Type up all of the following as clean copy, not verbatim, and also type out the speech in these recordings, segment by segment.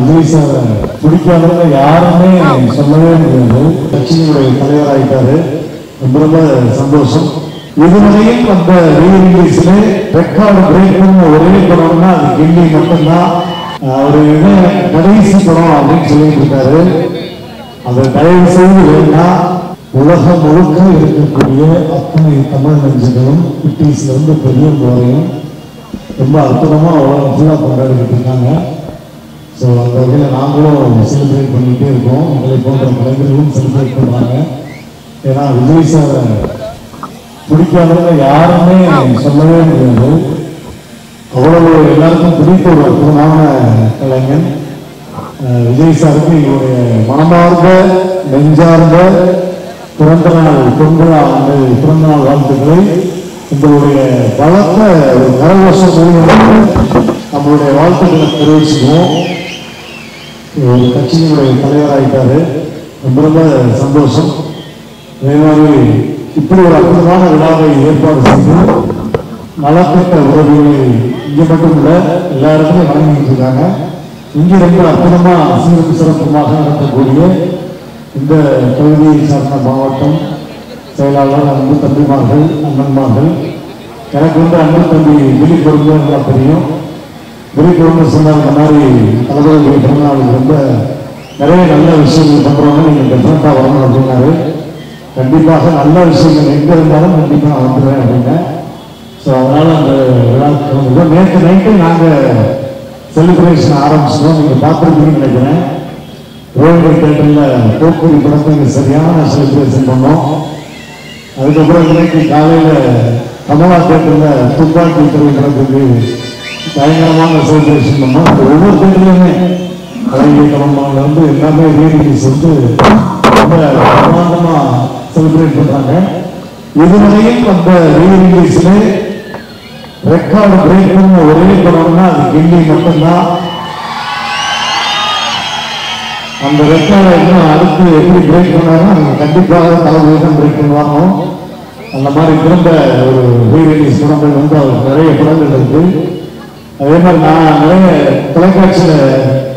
Vijay sir பிடிக்காதவங்க யாருமே சொல்லவே முடியாது. கட்சியினுடைய தலைவராயிட்டாரு. ரொம்ப சந்தோஷம். இதுவரையும் அந்த ரீரிலீஸ்ல ரெக்கார்டு பிரேக் பண்ண ஒரே படம்னா அது கில்லி மட்டும்தான். ஒரு கடைசி படம் அப்படின்னு சொல்லிட்டு இருக்காரு. அதை தயவு செய்து வேணா உலகம் முழுக்க இருக்கக்கூடிய அத்தனை தமிழ் நெஞ்சங்களும் குட்டீஸ்ல இருந்து பெரியவங்க வரையும் ரொம்ப அற்புதமா உலகம் ஃபுல்லா கொண்டாடிட்டு இருக்காங்க. ஸோ அந்த வகையில் நாங்களும் செலிப்ரேட் பண்ணிகிட்டே இருக்கோம். எங்களை போன்ற கலைஞர்களும் செலிப்ரேட் பண்ணுறாங்க. ஏன்னா விஜய் சாரை பிடிக்காதவங்க யாருமே சொல்லவே முடியாது. அவ்வளவு எல்லாருக்கும் பிடித்த ஒரு அற்புதமான கலைஞன் விஜய் சாருக்கு எங்களுடைய மனமார்ந்த நெஞ்சார்ந்த பிறந்தநாள் பொங்கலா பிறந்தநாள் வாழ்த்துக்களை உங்களுடைய பலத்த ஒரு கரகோஷம் நம்மளுடைய வாழ்த்துக்களை தெரிவிச்சுக்குவோம். ஒரு கட்சியினுடைய தலைவராயிட்டாரு. ரொம்ப சந்தோஷம். அதே மாதிரி இப்படி ஒரு அற்புதமான விழாவை ஏற்பாடு செய்து நலத்திட்ட உதவிகளை இங்கே மட்டும் இல்லை எல்லா இடத்துலையும் வழங்கிட்டு இருக்காங்க. இங்கே ரொம்ப அற்புதமா சீரும் சிறப்புமாக நடத்தக்கூடிய இந்த தொகுதியை சார்ந்த மாவட்டம் செயலாளர் அன்பு தம்பிமார்கள் அண்ணன்மார்கள், எனக்கு அன்பு தம்பி விழிப்பொருள் நல்லா தெரியும். விழிப்புணர்வு சொன்னார். இந்த மாதிரி தலைவர்களுடைய பிறந்தநாளுக்கு ரொம்ப நிறைய நல்ல விஷயங்கள் பண்ணுறவங்க நீங்கள் டெஃபரெண்ட்டாக வரணும் அப்படின்னாரு. கண்டிப்பாக நல்ல விஷயங்கள் எங்கே இருந்தாலும் கண்டிப்பாக நான் வந்துடுவேன் அப்படின்னேன். ஸோ அதனால் அந்த விழாவுக்கு நேற்று நைட்டு நாங்கள் செலிப்ரேஷன் ஆரம்பிச்சிட்டோம். நீங்கள் பார்த்துருப்பீங்கன்னு நினைக்கிறேன். ரோல்வே தேட்டரில் போக்குவரி படத்தை இங்கே சரியான செலிப்ரேஷன் பண்ணோம். அதுக்கப்புறம் இன்னைக்கு காலையில் கமலா தேட்டரில் துப்பாக்கி திரைப்படத்துக்கு பயங்கரமான செலிப்ரேஷன் பண்ணோம். அந்த ஒவ்வொரு தேட்டர்லையுமே கலைஞர் கலம்பாங்க எல்லாமே ரீரிலீஸ் ரொம்ப பிரமாண்டமா செலிப்ரேட் பண்றாங்க. இதுவரையும் அந்த ரீரிலீஸ்ல ரெக்கார்டு பிரேக் பண்ண ஒரே படம்னா அது கில்லி மட்டும்தான். அந்த ரெக்கார்டை இன்னும் அடுத்து எப்படி பிரேக் பண்ணாலும் அது கண்டிப்பாக தலைமை தான் பிரேக் பண்ணுவாங்க. அந்த மாதிரி திரும்ப ஒரு ரீரிலீஸ் படங்கள் அவருக்கு நிறைய படங்கள் இருக்கு. அதே மாதிரி நான் நிறைய தொலைக்காட்சியில்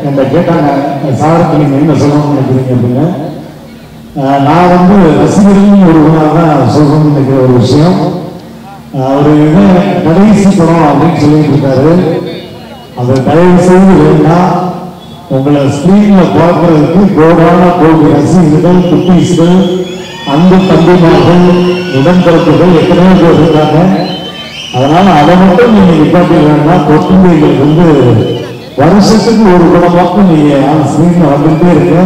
என்னை கேட்டாங்க, சாருக்கு நீங்கள் என்ன சொல்லணும்னு நினைக்கிறீங்க அப்படின்னு. நான் ரசிகர்களும் ஒரு தான் சொல்லணும்னு நினைக்கிற ஒரு விஷயம். ஒரு கடைசி படம் அப்படின்னு சொல்லிட்டு இருக்காரு. அதை தயவு செய்து வேணா உங்களை ஸ்கிரீன்ல பார்க்கறதுக்கு கோடான கோடி ரசிகர்கள், குட்டீஸ்கள், அன்பு தம்பிமார்கள், உடன்பிறப்புகள் எத்தனையோ பேர் இருக்காங்க. அதனால அதை மட்டும் நீங்க நிப்பாட்டினா தொட்டுங்களுக்கு வருஷத்துக்கு ஒரு படமாக்கும் நீங்க ஸ்கிரீன்ல வந்துட்டே இருக்க.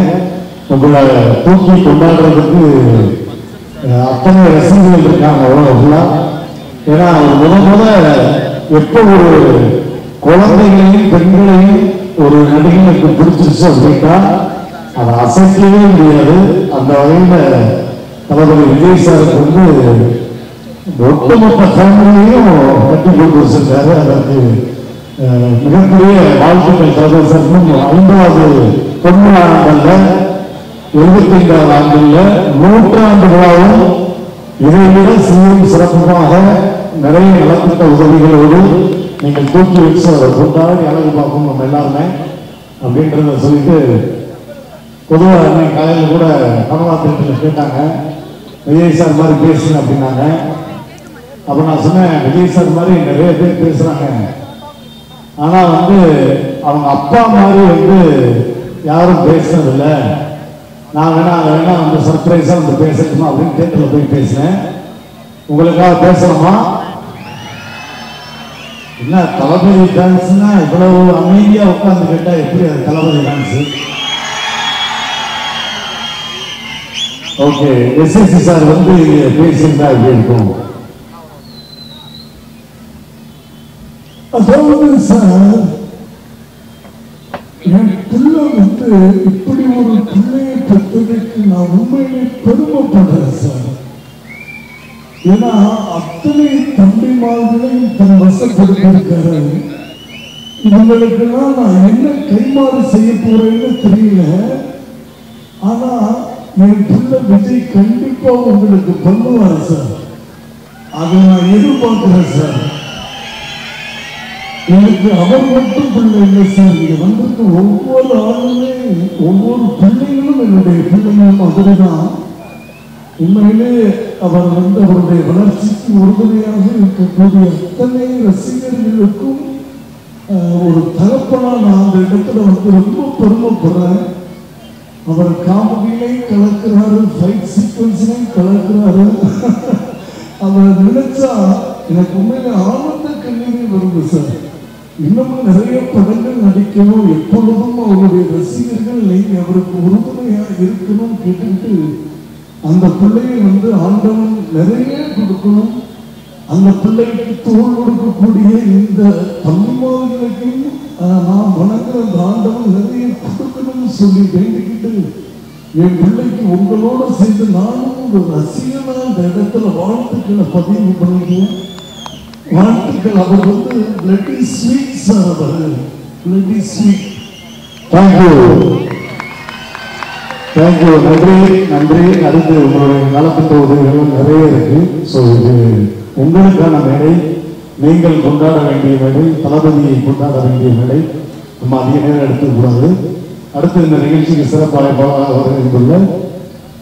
உங்களை தூக்கி கொண்டாடுறதுக்கு அத்தனை ரசிகர்கள் இருக்காங்க அவ்வளோ. ஏன்னா முத எப்போ ஒரு குழந்தைகளையும் பெண்களையும் ஒரு நடிகனுக்கு பிடிச்சிருச்சு அப்படின்னா அதை அசைக்கவே முடியாது. அந்த வகையில தளபதி விஜய் சாருக்கு ஒட்டுமொத்த ஃபேமிலியையும் கட்டி கொண்டு வச்சிருக்காரு. அதற்கு மிகப்பெரிய வாழ்த்துக்கள். தளபதி சார் 50வது பொன்னாண்டல்ல 75வது ஆண்டுல 100ஆண்டு விழாவும் இதைவிட சீரும் சிறப்புமாக நிறைய நலத்திட்ட உதவிகளோடு நீங்கள் தூக்கி வச்சு அதை கொண்டாடி அழகு பார்ப்போம் நம்ம எல்லாருமே அப்படின்றத சொல்லிட்டு, பொதுவாக அன்னைக்கு காலையில் கூட கமலா தேட்டரில் கேட்டாங்க, விஜய் சார் மாதிரி பேசுங்க அப்படின்னாங்க. அப்போ நான் சொன்னேன், விஜய் சார் மாதிரி நிறைய பேர் பேசுறாங்க, ஆனா அவங்க அப்பா மாதிரி யாரும் பேசுறதில்லை. நான் வேணா சர்ப்ரைஸா பேசணுமா அப்படின்னு தேட்டரில் போய் பேசினேன். உங்களுக்காக பேசணுமா? என்ன தளபதி டான்ஸ்னா இவ்வளவு அமைதியா உட்கார்ந்து கேட்டா எப்படி அது தளபதி டான்ஸ்? ஓகே, எஸ்எஸ்சி சார் பேசியிருந்தா எப்படி இருக்கும்? அதாவது சார், என் பிள்ளை இப்படி ஒரு பிள்ளையை பெற்றதுக்கு நான் உண்மையிலே பெருமைப்படுறேன் சார். ஏன்னா அத்தனை தம்பிமார்களையும் தன் வசப்படுத்திருக்காரு. இவங்களுக்கெல்லாம் நான் என்ன கைமாறு செய்ய போறேன்னு தெரியல. ஆனா என் பிள்ளை விஜய் கண்டிப்பா உங்களுக்கு பண்ணுவார் சார். அதை நான் எதிர்பார்க்கிறேன் சார். எனக்கு அவர் மட்டும் பிள்ளை இல்லை சார். இங்க வந்திருக்க ஒவ்வொரு ஆளுமே ஒவ்வொரு பிள்ளைகளும் என்னுடைய பிள்ளைகளும் அதுதான். உண்மையிலே அவர் அவருடைய வளர்ச்சிக்கு உறுதுணையாக இருக்கக்கூடிய அத்தனை ரசிகர்களுக்கும் ஒரு தகப்பனா நான் அந்த இடத்துல ரொம்ப பெருமைப்படுறேன். அவர் காமெடியிலே கலக்கிறாரு, ஃபைட் சீக்வன்ஸ்லையும் கலக்கிறாரு. அவர் நினைச்சா எனக்கு உண்மையில ஆனந்த கண்ணீரே வருது சார். இன்னமும் நிறைய படங்கள் நடிக்கணும், எப்பொழுதும் அவருடைய ரசிகர்கள் நீங்க அவருக்கு உறுதுணையாக இருக்கணும் கேட்டுக்கிட்டு அந்த பிள்ளையை ஆண்டவன் நிறைய கொடுக்கணும். அந்த பிள்ளைக்கு தோல் கொடுக்கக்கூடிய இந்த தமிழ்மாவர்களுக்கும் நான் வணங்குற அந்த ஆண்டவன் நிறைய கொடுக்கணும்னு சொல்லி வேண்டிக்கிட்டு என் பிள்ளைக்கு உங்களோட சேர்ந்து நானும் ஒரு ரசிகனா அந்த இடத்துல வாழ்த்துக்களை பதிவு பண்ணிடுவேன். வாழ்த்துக்கள். அவர் பிளட்டி ஸ்வீட் சார். அவர் பிளட்டி ஸ்வீட். Thank you thank you. நன்றி நன்றி. அடுத்து உங்களுடைய நலத்திட்ட உதவிகளும் நிறைய இருக்கு. ஸோ இது உங்களுக்கான மேடை, நீங்கள் கொண்டாட வேண்டிய மேடை, தளபதியை கொண்டாட வேண்டிய மேடை. நம்ம அதிக நேரம் எடுத்துக்கூடாது. அடுத்து இந்த நிகழ்ச்சிக்கு சிறப்பு அழைப்பாளராக வருகின்ற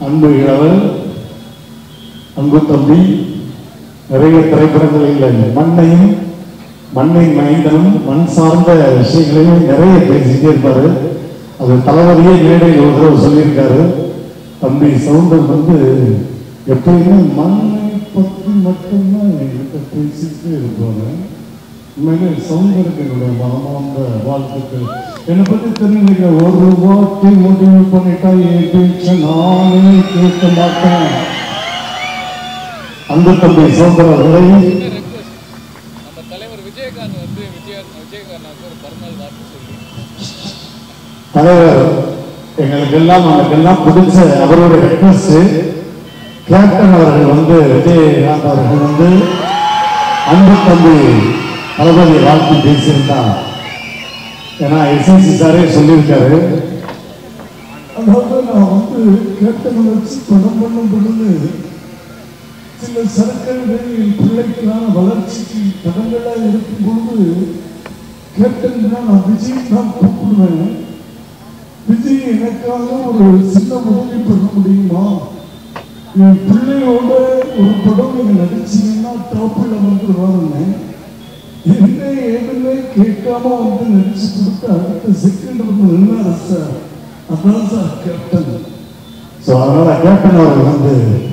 அன்பு இளவர், அன்பு தம்பி, நிறைய திரைப்படங்களில் மண்ணையும் மண்ணை மைந்தனும் மண் சார்ந்த விஷயங்களையும் நிறைய பேசிட்டே இருப்பாரு. அது தளபதியே மேடையில் ஒரு தடவை சொல்லியிருக்காரு. தம்பி சவுண்டர் எப்பயுமே மண்ணை பற்றி மட்டும்தான் என்கிட்ட பேசிக்கிட்டே இருப்பாங்க. உண்மையிலே சவுண்டருக்கு என்னுடைய மனமார்ந்த வாழ்த்துக்கள். என்னை பற்றி தெரிஞ்சுக்க ஒரு வார்த்தை முடிவு பண்ணிட்டா என் பேச்ச நானே கேட்க மாட்டேன். அந்த தம்பி சவுந்தர் அவர்களை தலைவர் எங்களுக்கெல்லாம் நமக்கெல்லாம் பிடிச்ச அவருடைய ரெக்வஸ்ட், கேப்டன் அவர்கள் விஜயகாந்த் அவர்கள் அன்பு தம்பி தளபதி வாழ்த்து பேசியிருந்தார். ஏன்னா எஸ்எஸ்சி சாரே சொல்லியிருக்காரு, அதாவது நான் கேப்டனை வச்சு படம் பண்ணும் பொழுது சில சரக்கர்கள் என் பிள்ளைக்கான வளர்ச்சிக்கு படங்களா இருக்கும் பொழுது கேப்டன் தான் நான் விஜய் தான் கூப்பிடுவேன். விஜய் எனக்காக ஒரு சின்ன உதவி பண்ண முடியுமா, என் பிள்ளையோட ஒரு படம் நீங்க நடிச்சீங்கன்னா டாப்பில் வந்துருவாருன்னு என்ன ஏதுமே கேட்காம நடிச்சு கொடுத்து அடுத்த செகண்ட் நின்னாரு சார். அதான் சார் கேப்டன். ஸோ அதனால கேப்டன் அவர்கள்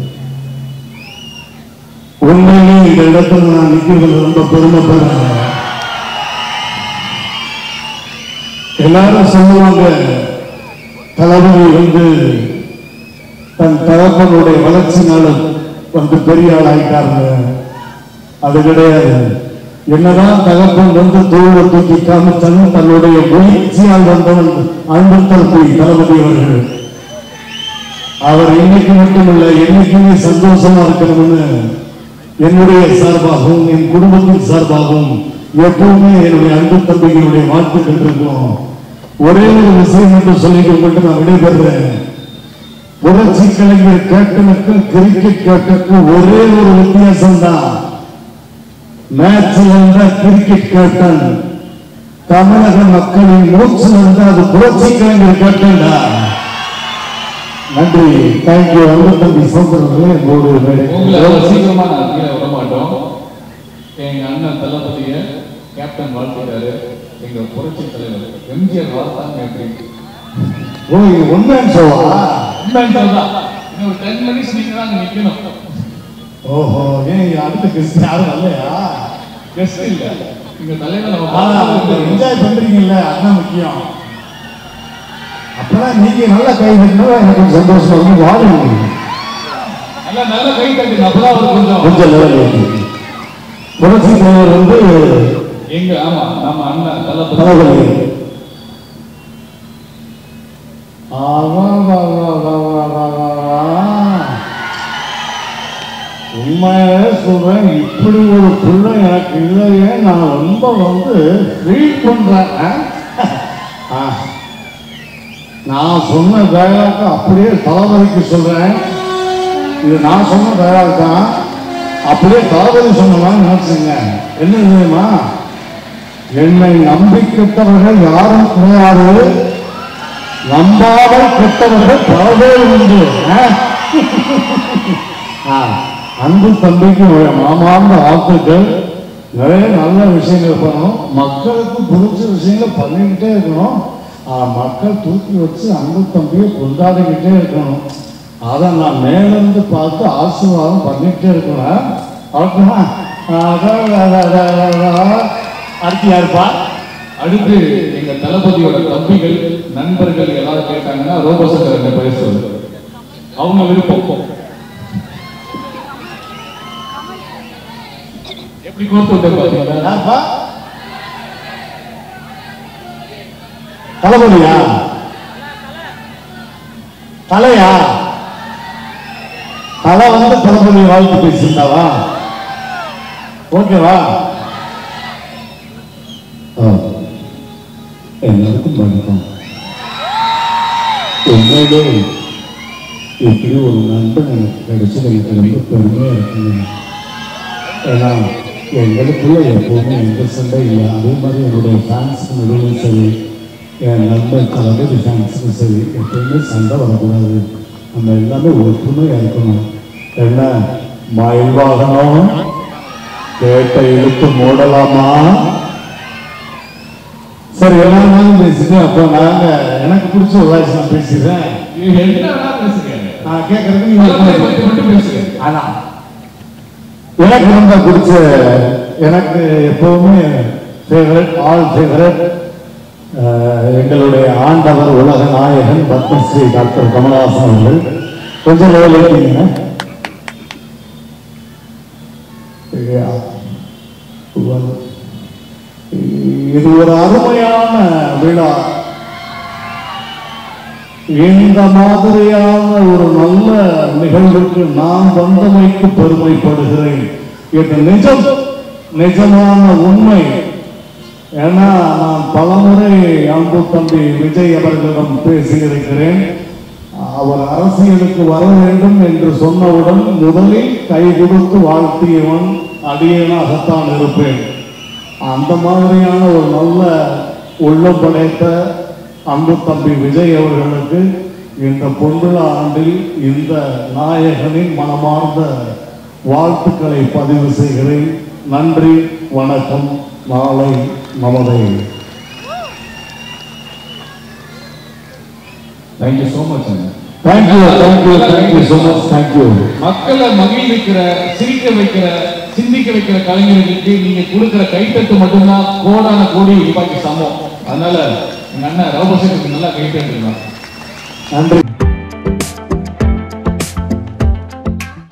உண்மையிலே இந்த இடத்துல நான் நிற்கிறது ரொம்ப பெருமைப்படுறேன். எல்லாரும் சொல்லுவாங்க தளபதி தன் தகப்பனுடைய வளர்ச்சினாலும் பெரிய ஆள் ஆயிட்டாங்க. அது கிடையாது. என்னதான் தகப்பன் தோல்வை தூக்கி காமிச்சாலும் தன்னுடைய முயற்சியால் வந்தவன் அன்புத்தல் தளபதி அவர்கள். அவர் இன்னைக்கு மட்டுமல்ல, என்னைக்குமே சந்தோஷமா இருக்கணும்னு என்னுடைய சார்பாகவும் என் குடும்பத்தின் சார்பாகவும் எப்பவுமே என்னுடைய அன்பு தம்பிகளுடைய வாழ்த்துக்கள் இருக்கும். ஒரே ஒரு விஷயம் மட்டும் சொல்லிட்டு நான் விடைபெறுறேன். புரட்சி கலைஞர் கேப்டனுக்கும் கிரிக்கெட் கேப்டனுக்கும் ஒரே ஒரு வித்தியாசம் தான். மேட்சில் வந்த கிரிக்கெட் கேப்டன் தமிழக மக்களின் மூச்சில் வந்த அது புரட்சி கலைஞர் கேப்டன் தான். நன்றி. தேங்க்யூ. அன்பு தம்பி சோதரர்களே, சீக்கிரமா நான் கீழே விட மாட்டோம். எங்க அண்ணன் தளபதிய கேப்டன் வாழ்த்துட்டாரு. எங்க புரட்சி தலைவர் எம்ஜிஆர் வாழ்த்தாங்க. எப்படி உண்மைன்னு சொல்லவா? உண்மைன்னு சொல்லா. இன்னும் 10 மினிட்ஸ் நீங்க தான் நிக்கணும். ஓஹோ, ஏன் அடுத்த கெஸ்ட் யாரும் இல்லையா? கெஸ்ட் இல்ல, எங்க தலைவர் என்ஜாய் பண்றீங்கல்ல, அதுதான் முக்கியம். அப்பதான் நீங்க நல்ல கை தட்டினா எனக்கு சந்தோஷம். வாழுங்க நல்ல கை தட்டி அப்பதான் கொஞ்சம் லெவல் இருக்கு. புரட்சி தலைவர் எங்க ஆமா நம்ம அண்ணன் தளபதி. உண்மையே சொல்றேன், இப்படி ஒரு பிள்ளை எனக்கு இல்லையே. நான் ரொம்ப ஃபீல் பண்றேன். நான் சொன்ன டயலாக் அப்படியே தளபதிக்கு சொல்றேன். இது நான் சொன்ன டயலாக் தான், அப்படியே தளபதி சொன்ன மாதிரி நினைச்சுங்க. என்ன தெரியுமா, என்னை நம்பி கெட்டவர்கள் யாரும் கிடையாது, நம்பாமல் கெட்டவர்கள் பல பேர் உண்டு. அன்பு தம்பிக்கு மாமாந்த ஆத்துக்கள். நிறைய நல்ல விஷயங்கள் பண்ணணும், மக்களுக்கு பிடிச்ச விஷயங்கள் பண்ணிக்கிட்டே இருக்கணும். மக்கள் தூக்கி வச்சு அன்பு தம்பியை கொண்டாடிக்கிட்டே இருக்கணும். அதை நான் மேலிருந்து பார்த்து ஆசீர்வாதம் பண்ணிக்கிட்டே இருக்கணும். அடுத்து யாருப்பா? அடுத்து எங்க தளபதியோட தம்பிகள் நண்பர்கள் எல்லாரும் கேட்டாங்கன்னா ரோபோசங்கர் பேர் சொல்லு, அவங்க விருப்பம். எப்படி கோர்த்து பாத்தீங்களா? தளபதியா? தலையா? தலை வந்து தளபதி வாழ்த்து பேசியிருந்தாவா? ஓகேவா? எல்லாருக்கும் வணக்கம். என்னோட இப்படி ஒரு நண்பன் எனக்கு கிடைச்சது எனக்கு ரொம்ப பெருமையா இருக்குங்க. ஏன்னா எங்களுக்குள்ள எப்போவுமே எந்த சண்டை இல்லை. அதே மாதிரி என்னுடைய ஃபேன்ஸுக்கு நடுவில் சரி, என் நண்பன் தளபதி ஃபேன்ஸுக்கும் சரி, எப்பவுமே சண்டை வரக்கூடாது. நம்ம எல்லாமே ஒற்றுமையாக இருக்கணும். என்ன மயில் வாகனம் கேட்ட இழுத்து மூடலாமா? சரி, எல்லாரும் பேசிட்டு அப்போ நாங்க எனக்கு பிடிச்ச வாய்ஸ் நான் பேசிடுறேன். நான் கேட்கறதுக்கு ஆனா எனக்கு ரொம்ப பிடிச்ச, எனக்கு எப்பவுமே ஃபேவரட், ஆல் ஃபேவரட், எங்களுடைய ஆண்டவர் உலக நாயகன் பத்மஸ்ரீ டாக்டர் கமலஹாசன் அவர்கள். கொஞ்சம் வேலைங்க. இது ஒரு அருமையான விழா. இந்த மாதிரியான ஒரு நல்ல நிகழ்வுக்கு நான் வந்தமைக்கு பெருமைப்படுகிறேன். இது நிஜமான உண்மை. ஏன்னா நான் பலமுறை அன்பு தம்பி விஜய் அவர்களிடம் பேசியிருக்கிறேன். அவர் அரசியலுக்கு வர வேண்டும் என்று சொன்னவுடன் முதலில் கை கொடுத்து வாழ்த்தியவன் அடியேனாகத்தான் இருப்பேன். அந்த மாதிரியான ஒரு நல்ல உள்ளம் படைத்த அன்பு தம்பி விஜய் அவர்களுக்கு இந்த பொன்விழா ஆண்டில் இந்த நாயகனின் மனமார்ந்த வாழ்த்துக்களை பதிவு செய்கிறேன். நன்றி, வணக்கம். நாளை நமதை. Thank you so much. Thank you so much. Thank you. மக்களை மகிழ்விக்கிற, சிரிக்க வைக்கிற, சிந்திக்க வைக்கிற கலைஞர்களுக்கு நீங்க கொடுக்கிற கைத்தட்டு மட்டும்தான் கோடான கோடி ரூபாய்க்கு சமம். அதனால எங்க அண்ணன் ரோபோசங்கருக்கு நல்லா கைத்தட்டு. நன்றி.